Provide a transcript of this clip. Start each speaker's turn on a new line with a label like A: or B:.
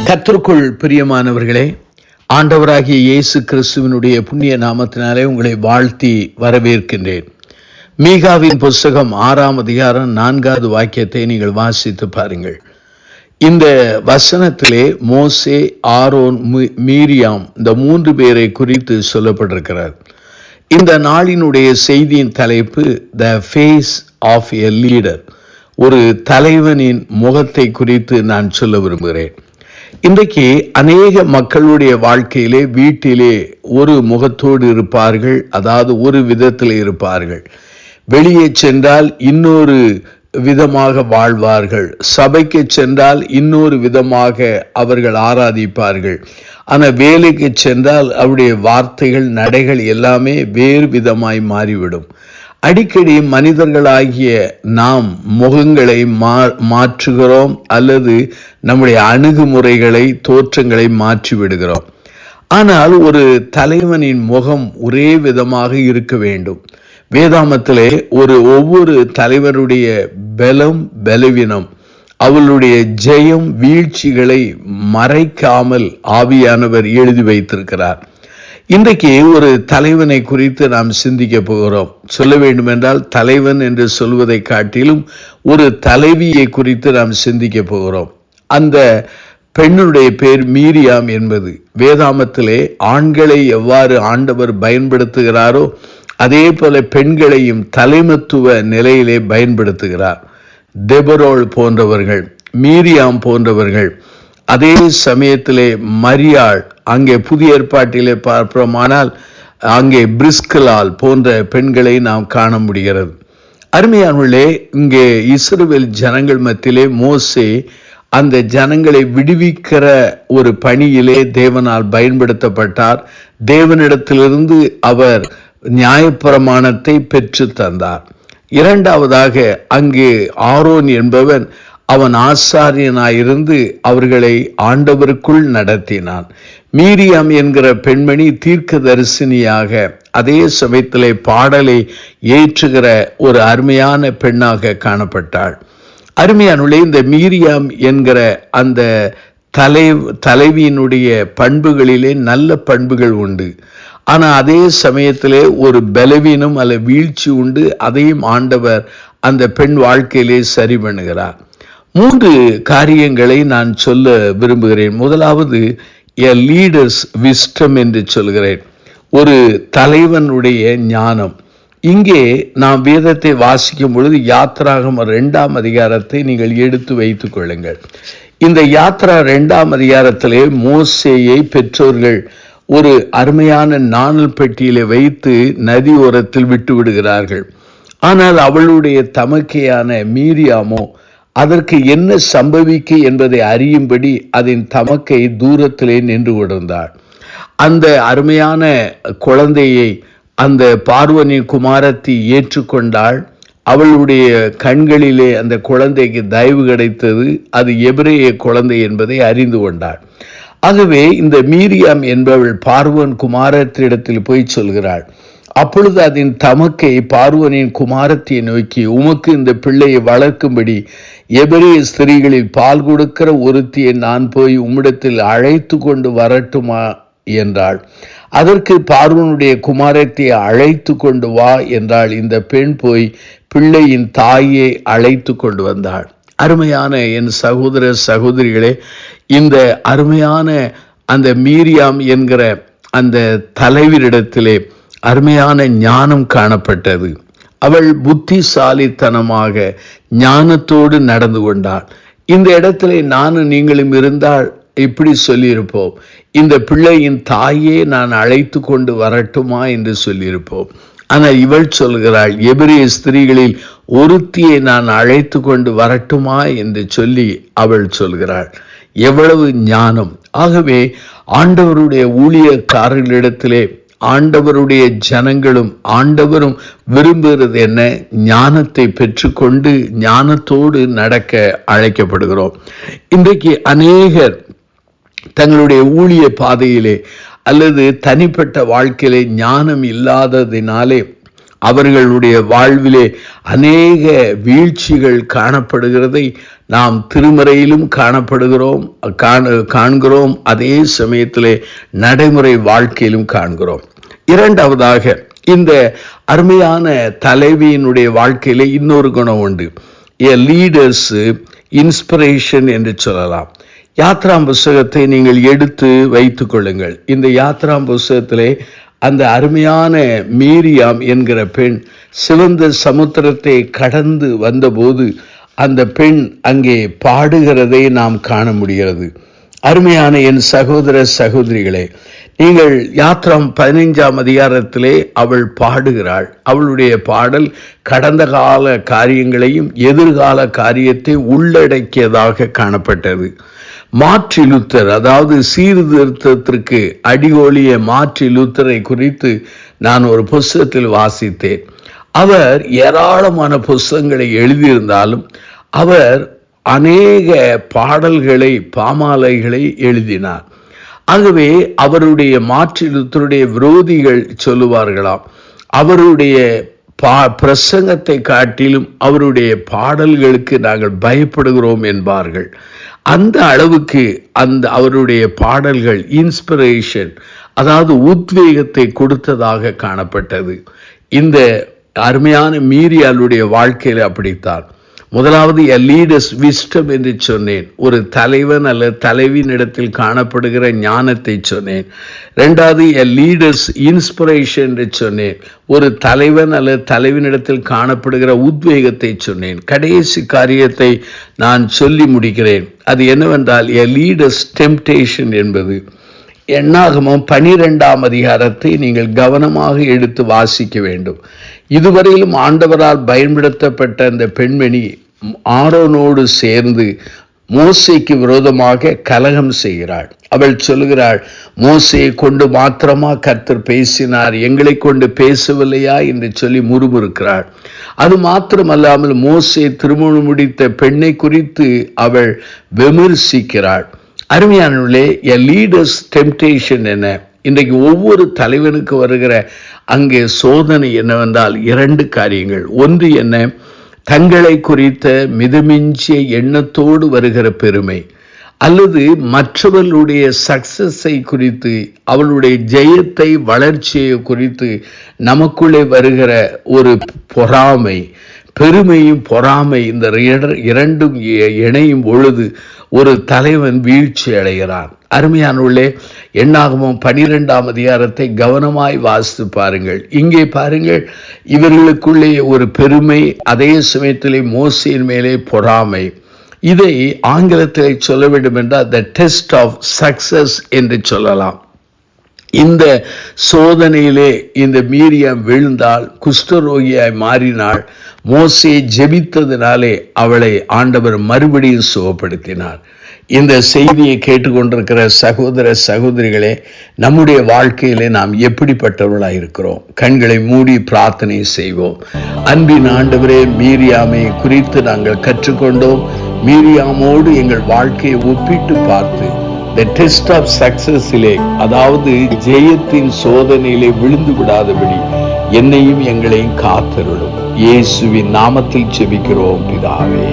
A: கர்த்தருக்குள் பிரியமானவர்களே, ஆண்டவராகிய இயேசு கிறிஸ்துவினுடைய புண்ணிய நாமத்தினாலே உங்களை வாழ்த்தி வரவேற்கின்றேன். மீகாவின் புஸ்தகம் 6ஆம் அதிகாரம் 4வது வாக்கியத்தை நீங்கள் வாசித்து பாருங்கள். இந்த வசனத்திலே மோசே, ஆரோன், மீரியாம் இந்த 3 பேரை குறித்து சொல்லப்பட்டிருக்கிறார். இந்த நாளினுடைய செய்தியின் தலைப்பு the face of a leader. ஒரு தலைவனின் முகத்தை குறித்து நான் சொல்ல விரும்புகிறேன். இன்றைக்கு அநேக மக்களுடைய வாழ்க்கையிலே வீட்டிலே ஒரு முகத்தோடு இருப்பார்கள், அதாவது ஒரு விதத்தில் இருப்பார்கள். வெளியே சென்றால் இன்னொரு விதமாக வாழ்வார்கள், சபைக்கு சென்றால் இன்னொரு விதமாக அவர்கள் ஆராதிப்பார்கள். ஆனால் வேலைக்கு சென்றால் அவருடைய வார்த்தைகள், நடைகள் எல்லாமே வேறு விதமாய் மாறிவிடும். அடிக்கடி மனிதர்களாகிய நாம் முகங்களை மாற்றுகிறோம் அல்லது நம்முடைய அணுகுமுறைகளை, தோற்றங்களை மாற்றி விடுகிறோம். ஆனால் ஒரு தலைவனின் முகம் ஒரே விதமாக இருக்க வேண்டும். வேதாமத்திலே ஒவ்வொரு தலைவருடைய பலம், பலவீனம், அவளுடைய ஜெயம், வீழ்ச்சிகளை மறைக்காமல் ஆவியானவர் எழுதி வைத்திருக்கிறார். இன்றைக்கு ஒரு தலைவனை குறித்து நாம் சிந்திக்க போகிறோம். சொல்ல வேண்டுமென்றால் தலைவன் என்று சொல்வதை காட்டிலும் ஒரு தலைவியை குறித்து நாம் சிந்திக்க போகிறோம். அந்த பெண்ணுடைய பேர் மீரியாம் என்பது. வேதாமத்திலே ஆண்களை எவ்வாறு ஆண்டவர் பயன்படுத்துகிறாரோ அதே போல பெண்களையும் தலைமத்துவ நிலையிலே பயன்படுத்துகிறார். தெபரோல் போன்றவர்கள், மீரியாம் போன்றவர்கள், அதே சமயத்திலே மரியாள், அங்கே புதிய ஏற்பாட்டிலே பார்ப்போமானால் அங்கே பிரிஸ்கலால் போன்ற பெண்களை நாம் காண முடிகிறது. அருமையானவர்களே, இங்கே இஸ்ரவேல் ஜனங்கள் மத்தியிலே மோசே அந்த ஜனங்களை விடுவிக்கிற ஒரு பணியிலே தேவனால் பயன்படுத்தப்பட்டார். தேவனிடத்திலிருந்து அவர் நியாயப்பிரமாணத்தை பெற்று தந்தார். இரண்டாவதாக அங்கே ஆரோன் என்பவன், அவன் ஆசாரியனாயிருந்து அவர்களை ஆண்டவருக்குள் நடத்தினான். மீரியாம் என்கிற பெண்மணி தீர்க்கதரிசினியாக, அதே சமயத்திலே பாடலை ஏற்றுகிற ஒரு அருமையான பெண்ணாக காணப்பட்டாள். அருமையானுள்ளே, இந்த மீரியாம் என்கிற அந்த தலைவியினுடைய பண்புகளிலே நல்ல பண்புகள் உண்டு. ஆனால் அதே சமயத்திலே ஒரு பலவீனம் அல்ல வீழ்ச்சி உண்டு. அதையும் ஆண்டவர் அந்த பெண் வாழ்க்கையிலே சரி பண்ணுகிறார். 3 காரியங்களை நான் சொல்ல விரும்புகிறேன். முதலாவது எ லீடர்ஸ் விஸ்டம் என்று சொல்கிறேன். ஒரு தலைவனுடைய ஞானம். இங்கே நாம் வேதத்தை வாசிக்கும் பொழுது யாத்ராகமம் 2ஆம் அதிகாரத்தை நீங்கள் எடுத்து வைத்துக் கொள்ளுங்கள். இந்த யாத்ரா 2ஆம் அதிகாரத்திலே மோசேயை பெற்றோர்கள் ஒரு அருமையான நாணல் பெட்டியிலே வைத்து நதி ஓரத்தில் விட்டு விடுகிறார்கள். ஆனால் அவளுடைய தமக்கையான மீரியாமோ அதற்கு என்ன சம்பவிக்க என்பதை அறியும்படி அதன் தமக்கை தூரத்திலே நின்று கொண்டிருந்தாள். அந்த அருமையான குழந்தையை அந்த பார்வோனின் குமாரத்தி ஏற்றுக்கொண்டாள். அவளுடைய கண்களிலே அந்த குழந்தைக்கு தயவு கிடைத்தது. அது எபிரேய குழந்தை என்பதை அறிந்து கொண்டாள். ஆகவே இந்த மீரியாம் என்பவள் பார்வோன் குமாரத்திடத்தில் போய் சொல்கிறாள். அப்பொழுது அதன் தமக்கை பார்வோனின் குமாரத்தியை நோக்கி, உமக்கு இந்த பிள்ளையை வளர்க்கும்படி எபிரேய ஸ்திரீகளில் பால் கொடுக்கிற ஒருத்தியை நான் போய் உம்மிடத்தில் அழைத்து கொண்டு வரட்டுமா என்றாள். அதற்கு பார்வோனுடைய குமாரத்தியை அழைத்து கொண்டு வா என்றாள். இந்த பெண் போய் பிள்ளையின் தாயை அழைத்து கொண்டு வந்தாள். அருமையான என் சகோதர சகோதரிகளே, இந்த அருமையான அந்த மீரியாம் என்கிற அந்த தலைவரிடத்திலே அருமையான ஞானம் காணப்பட்டது. அவள் புத்திசாலித்தனமாக ஞானத்தோடு நடந்து கொண்டாள். இந்த இடத்துல நானும் நீங்களும் இருந்தால் இப்படி சொல்லியிருப்போம், இந்த பிள்ளையின் தாயே நான் அழைத்து கொண்டு வரட்டுமா என்று சொல்லியிருப்போம். ஆனால் இவள் சொல்கிறாள், எபிரேய ஸ்திரீகளில் ஒருத்தியை நான் அழைத்து கொண்டு வரட்டுமா என்று சொல்லி அவள் சொல்கிறாள். எவ்வளவு ஞானம்! ஆகவே ஆண்டவருடைய ஊழியக்காரர்களிடத்திலே ஆண்டவருடைய ஜனங்களும் ஆண்டவரும் விரும்புகிறது என்ன? ஞானத்தை பெற்றுக்கொண்டு ஞானத்தோடு நடக்க அழைக்கப்படுகிறோம். இன்றைக்கு அநேகர் தங்களுடைய ஊழிய பாதையிலே அல்லது தனிப்பட்ட வாழ்க்கையிலே ஞானம் இல்லாததினாலே அவர்களுடைய வாழ்விலே அநேக வீழ்ச்சிகள் காணப்படுகிறதை நாம் திருமறையிலும் காண்கிறோம், அதே சமயத்திலே நடைமுறை வாழ்க்கையிலும் காண்கிறோம். இரண்டாவதாக, இந்த அருமையான தலைவியினுடைய வாழ்க்கையில இன்னொரு குணம் உண்டு. எ லீடர்ஸ் இன்ஸ்பிரேஷன் என்று சொல்லலாம். யாத்ராம் புஸ்தகத்தை நீங்கள் எடுத்து வைத்துக் கொள்ளுங்கள். இந்த யாத்ராம் புஸ்தகத்திலே அந்த அருமையான மீரியாம் என்கிற பெண் சிவந்த சமுத்திரத்தை கடந்து வந்தபோது அந்த பெண் அங்கே பாடுகிறதை நாம் காண முடிகிறது. அருமையான என் சகோதர சகோதரிகளே, நீங்கள் யாத்ராம் 15ஆம் அதிகாரத்திலே அவள் பாடுகிறாள். அவளுடைய பாடல் கடந்த கால காரியங்களையும் எதிர்கால காரியத்தை உள்ளடக்கியதாக காணப்பட்டது. மார்ட்டின் லூத்தர், அதாவது சீர்திருத்தத்திற்கு அடிகோலிய மார்ட்டின் லூத்தரை குறித்து நான் ஒரு புஸ்தகத்தில் வாசித்தேன். அவர் ஏராளமான புஸ்தகங்களை எழுதியிருந்தாலும் அவர் அநேக பாடல்களை, பாமாலைகளை எழுதினார். ஆகவே அவருடைய மார்ட்டின் லூத்தருடைய விரோதிகள் சொல்லுவார்களாம், அவருடைய பிரசங்கத்தை காட்டிலும் அவருடைய பாடல்களுக்கு நாங்கள் பயப்படுகிறோம் என்பார்கள். அந்த அளவுக்கு அவருடைய பாடல்கள் இன்ஸ்பிரேஷன், அதாவது உத்வேகத்தை கொடுத்ததாக காணப்பட்டது. இந்த அருமையான மீரியாளுடைய வாழ்க்கையில் அப்படித்தான். முதலாவது எ லீடர்ஸ் விஸ்டம் என்று சொன்னேன், ஒரு தலைவன் அல்லது தலைவின் இடத்தில் காணப்படுகிற ஞானத்தை சொன்னேன். இரண்டாவது எ லீடர்ஸ் இன்ஸ்பிரேஷன் என்று சொன்னேன், ஒரு தலைவன் அல்லது தலைவினிடத்தில் காணப்படுகிற உத்வேகத்தை சொன்னேன். கடைசி காரியத்தை நான் சொல்லி முடிக்கிறேன். அது என்னவென்றால் எ லீடர்ஸ் டெம்ப்டேஷன் என்பது. என்னாகமம் 12ஆம் அதிகாரத்தை நீங்கள் கவனமாக எடுத்து வாசிக்க வேண்டும். இதுவரையிலும் ஆண்டவரால் பயன்படுத்தப்பட்ட அந்த பெண்மணி ஆரோனோடு சேர்ந்து மோசேக்கு விரோதமாக கலகம் செய்கிறாள். அவள் சொல்லுகிறாள், மோசேயை கொண்டு மாத்திரமா கர்த்தர் பேசினார், எங்களை கொண்டு பேசவில்லையா என்று சொல்லி முறுமுறுக்கிறாள். அது மாத்திரமல்லாமல் மோசே திருமணம் முடித்த பெண்ணை குறித்து அவள் விமர்சிக்கிறாள். அருமையானவர்களே, எ லீடர்ஸ் டெம்ப்டேஷன் என்ன? இன்றைக்கு ஒவ்வொரு தலைவனுக்கு வருகிற அங்கே சோதனை என்னவென்றால் 2 காரியங்கள். ஒன்று என்ன? தங்களை குறித்த மிதமிஞ்சிய எண்ணத்தோடு வருகிற பெருமை, அல்லது மற்றவர்களுடைய சக்சஸை குறித்து, அவளுடைய ஜெயத்தை, வளர்ச்சியை குறித்து நமக்குள்ளே வருகிற ஒரு பொறாமை. பெருமையும் பொறாமை, இந்த இரண்டும் இணையும் பொழுது ஒரு தலைவன் வீழ்ச்சி அடைகிறான். அருமையானவர்களே, என்னாகமம் 12ஆம் அதிகாரத்தை கவனமாய் வாசித்து பாருங்கள். இங்கே பாருங்கள், இவர்களுக்குள்ளே ஒரு பெருமை, அதே சமயத்திலே மோசேயின் மேலே பொறாமை. இதை ஆங்கிலத்தில் சொல்ல வேண்டும் என்றால் த டெஸ்ட் ஆஃப் சக்சஸ் என்று சொல்லலாம். இந்த சோதனையிலே இந்த மீரியாம் விழுந்தாள், குஷ்டரோகியாய் மாறினாள். மோசே ஜெபித்ததினாலே அவளை ஆண்டவர் மறுபடியும் சுகப்படுத்தினார். இந்த செய்தியை கேட்டுக்கொண்டிருக்கிற சகோதர சகோதரிகளே, நம்முடைய வாழ்க்கையிலே நாம் எப்படிப்பட்டவர்களாக இருக்கிறோம்? கண்களை மூடி பிரார்த்தனை செய்வோம். அன்பின் ஆண்டவரே, மீரியாமை குறித்து நாங்கள் கற்றுக்கொண்டோம். மீரியாமோடு எங்கள் வாழ்க்கையை ஒப்பிட்டு பார்த்து the test of successலே, அதாவது ஜெயத்தின் சோதனையிலே விழுந்து விடாதபடி என்னையும் எங்களையும் காத்தருளும். இயேசுவின் நாமத்தில் ஜெபிக்கிறோம் பிதாவே.